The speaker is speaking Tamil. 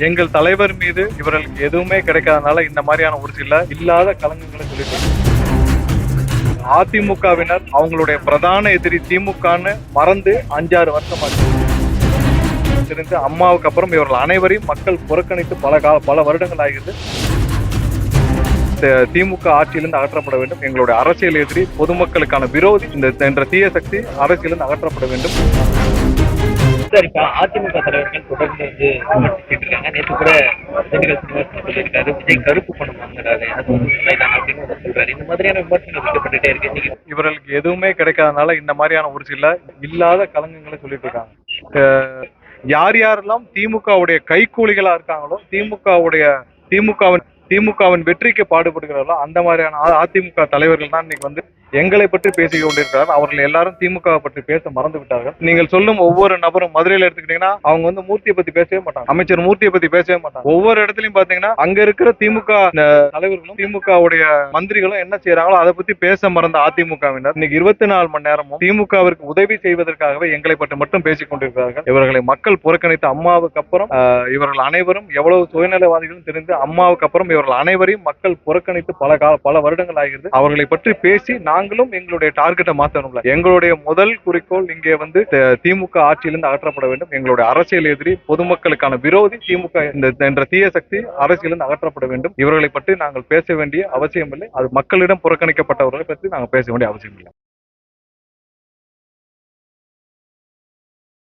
எங்கள் தலைவர் மீது இவர்களுக்கு எதுவுமே கிடைக்காதனால இந்த மாதிரியான ஒரு சில இல்லாத களங்கங்களை சொல்லிட்டாங்க. அதிமுகவினர் அவங்களுடைய பிரதான எதிரி திமுகன்னு மறந்து 5-6 வருஷமாச்சு. தெரிந்து அம்மாவுக்கு அப்புறம் இவர்கள் அனைவரையும் மக்கள் புறக்கணித்து பல வருடங்கள் ஆகிறது. திமுக ஆட்சியிலிருந்து அகற்றப்பட வேண்டும். எங்களுடைய அரசியல் எதிரி பொதுமக்களுக்கான விரோதி என்ற தீய சக்தி அரசியலிருந்து அகற்றப்பட வேண்டும். சார், இப்ப அதிமுக தலைவர்கள் தொடர்ந்து விமர்சிச்சுட்டு இருக்காங்க. நேற்று கூட திண்டுக்கல் சீனிவாசன் சொல்லியிருக்காரு, விஜய் கருப்பு பணம் வாங்குறாரு, அது உண்மைதான் அப்படின்னு சொல்றாரு. இந்த மாதிரியான விமர்சனங்கள் வைக்கப்பட்டுட்டே இருக்கு. இவர்களுக்கு எதுவுமே கிடைக்காதனால இந்த மாதிரியான ஒரு சில இல்லாத களங்கங்களை சொல்லிட்டு இருக்காங்க. யார் யாரெல்லாம் திமுகவுடைய கைக்கூலிகளா இருக்காங்களோ, திமுகவின் வெற்றிக்கு பாடுபடுகிறார்களோ அந்த மாதிரியான அதிமுக தலைவர்கள் தான் இன்னைக்கு வந்து எங்களை பற்றி பேசிக் கொண்டிருக்கிறார். அவர்கள் எல்லாரும் திமுக பற்றி பேச மறந்து விட்டார்கள். நீங்கள் சொல்லும் ஒவ்வொரு நபரும் மதுரையில எடுத்துக்கிட்டீங்கன்னா அவங்க வந்து மூர்த்தியை பத்தி பேசவே மாட்டாங்க, அமைச்சர் மூர்த்தியை பத்தி பேசவே மாட்டாங்க. ஒவ்வொரு இடத்துலயும் பாத்தீங்கன்னா அங்க இருக்கிற திமுக தலைவர்களும் திமுகவுடைய மந்திரிகளும் என்ன செய்யறாங்களோ அதை பத்தி பேச மறந்த அதிமுகவினர் இன்னைக்கு 24 மணி நேரமும் திமுகவிற்கு உதவி செய்வதற்காகவே எங்களை பற்றி மட்டும் பேசிக் கொண்டிருக்கிறார்கள். இவர்களை மக்கள் புறக்கணித்து அம்மாவுக்கு அப்புறம் இவர்கள் அனைவரும் எவ்வளவு சுயநலவாதிகளும் தெரிந்து அம்மாவுக்கு அப்புறம் இவர்கள் அனைவரையும் மக்கள் புறக்கணித்து பல வருடங்கள் ஆகிறது. அவர்களை பற்றி பேசி நாங்களும் எங்களுடைய டார்கெட்டை மாற்றணும்ல. எங்களுடைய முதல் குறிக்கோள் இங்கே வந்து திமுக ஆட்சியிலிருந்து அகற்றப்பட வேண்டும். எங்களுடைய அரசியல் எதிரி பொதுமக்களுக்கான விரோதி திமுக என்ற தீய சக்தி அரசியலிருந்து அகற்றப்பட வேண்டும். இவர்களை பற்றி நாங்கள் பேச வேண்டிய அவசியம் இல்லை. அது மக்களிடம் புறக்கணிக்கப்பட்டவர்களை பற்றி நாங்கள் பேச வேண்டிய அவசியம் இல்லை.